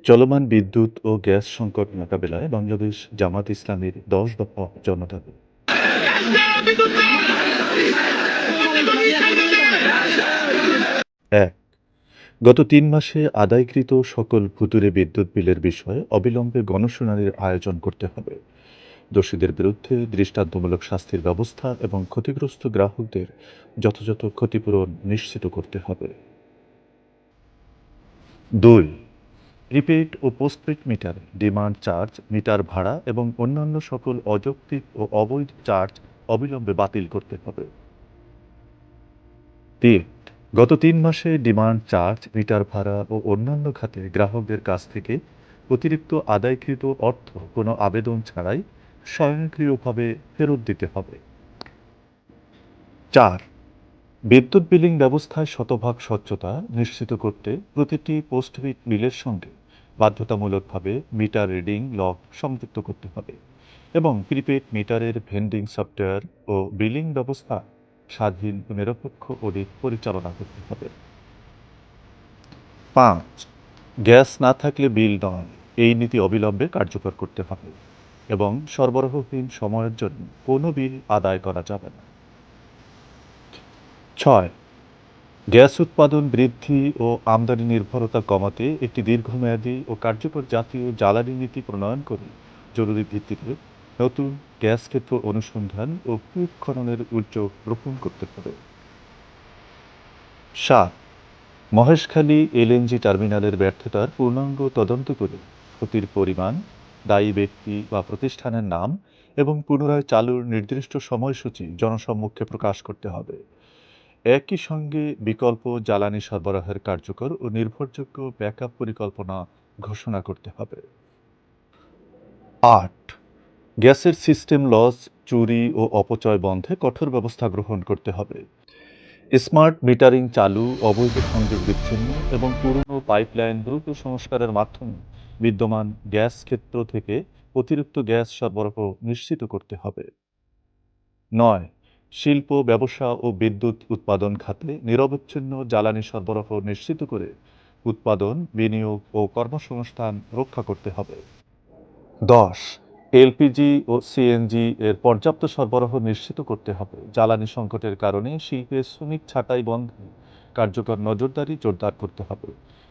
চলমান বিদ্যুৎ ও গ্যাস সংকট মোকাবেলায় বাংলাদেশ জামাত ইসলামীর ১০ দফা জনদাবি। ১. গত ৩ মাসে আদায়কৃত সকল ভুতুড়ে বিদ্যুৎ বিলের বিষয়ে অবিলম্বে গণশুনানির আয়োজন করতে হবে। দোষীদের বিরুদ্ধে দৃষ্টান্তমূলক শাস্তির ব্যবস্থা এবং ক্ষতিগ্রস্ত গ্রাহকদের যথাযথ ক্ষতিপূরণ নিশ্চিত করতে হবে। ২. প্রিপেইড ও postpaid meter, demand charge, meter ভাড়া এবং অন্যান্য সকল অযৌক্তিক ও অবৈধ চার্জ অবিলম্বে বাতিল করতে হবে। ৩. গত ৩ মাসে ডিমান্ড চার্জ, মিটার ভাড়া ও অন্যান্য খাতে গ্রাহকদের কাছ থেকে অতিরিক্ত আদায়কৃত অর্থ কোনো আবেদন ছাড়াই স্বয়ংক্রিয়ভাবে ফেরত দিতে হবে। ৪. বিদ্যুৎ বিলিং ব্যবস্থায় শতভাগ স্বচ্ছতা নিশ্চিত করতে প্রতিটি পোস্টপেইড বিলের সঙ্গে বাধ্যতামূলকভাবে মিটার রিডিং লগ সংযুক্ত করতে হবে এবং প্রিপেইড মিটারের ভেন্ডিং সফটওয়্যার ও বিলিং ব্যবস্থা স্বাধীন ও নিরপেক্ষ অডিট পরিচালনা করতে হবে। ৫. গ্যাস না থাকলে বিল নয়, এই নীতি অবিলম্বে কার্যকর করতে হবে এবং সরবরাহহীন সময়ের জন্য কোনো বিল আদায় করা যাবে না। ৬. গ্যাস উৎপাদন বৃদ্ধি ও আমদানি নির্ভরতা কমাতে একটি দীর্ঘমেয়াদী ও কার্যকর জাতীয় জ্বালানি নীতি প্রণয়ন করে জরুরি ভিত্তিতে নতুন গ্যাস ক্ষেত্র অনুসন্ধান ও কূপ খননের উদ্যোগ গ্রহণ করতে হবে। ৭. মহেশখালী এলএনজি টার্মিনালের ব্যর্থতার পূর্ণাঙ্গ তদন্ত করে ক্ষতির পরিমাণ, দায়ী ব্যক্তি বা প্রতিষ্ঠানের নাম এবং পুনরায় চালুর নির্দিষ্ট সময়সূচি জনসম্মুখে প্রকাশ করতে হবে। একই সঙ্গে বিকল্প জ্বালানি সরবরাহের কার্যকর ও নির্ভরযোগ্য ব্যাকআপ পরিকল্পনা ঘোষণা করতে হবে। ৮. গ্যাসের সিস্টেম লস, চুরি ও অপচয় বন্ধে কঠোর ব্যবস্থা গ্রহণ করতে হবে। স্মার্ট মিটারিং চালু, অবৈধ সংযোগ বিচ্ছিন্ন এবং পুরনো পাইপলাইন দ্রুত সংস্কারের মাধ্যমে বিদ্যমান গ্যাস ক্ষেত্র থেকে অতিরিক্ত গ্যাস সরবরাহ নিশ্চিত করতে হবে। ৯. শিল্প, ব্যবসা ও বিদ্যুৎ উৎপাদন খাতে নিরবচ্ছিন্ন জ্বালানি সরবরাহ নিশ্চিত করে উৎপাদন, বিনিয়োগ ও কর্মসংস্থান রক্ষা করতে হবে। ১০. এলপিজি ও সিএনজি এর পর্যাপ্ত সরবরাহ নিশ্চিত করতে হবে। জ্বালানি সংকটের কারণে শিল্পের শ্রমিক ছাঁটাই বন্ধে কার্যকর নজরদারি জোরদার করতে হবে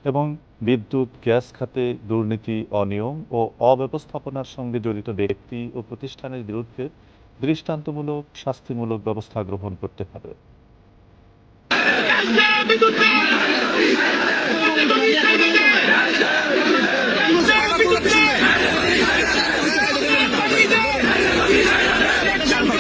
এবং বিদ্যুৎ গ্যাস খাতে দুর্নীতি, অনিয়ম ও অব্যবস্থাপনার সঙ্গে জড়িত ব্যক্তি ও প্রতিষ্ঠানের বিরুদ্ধে দৃষ্টান্তমূলক শাস্তিমূলক ব্যবস্থা গ্রহণ করতে হবে।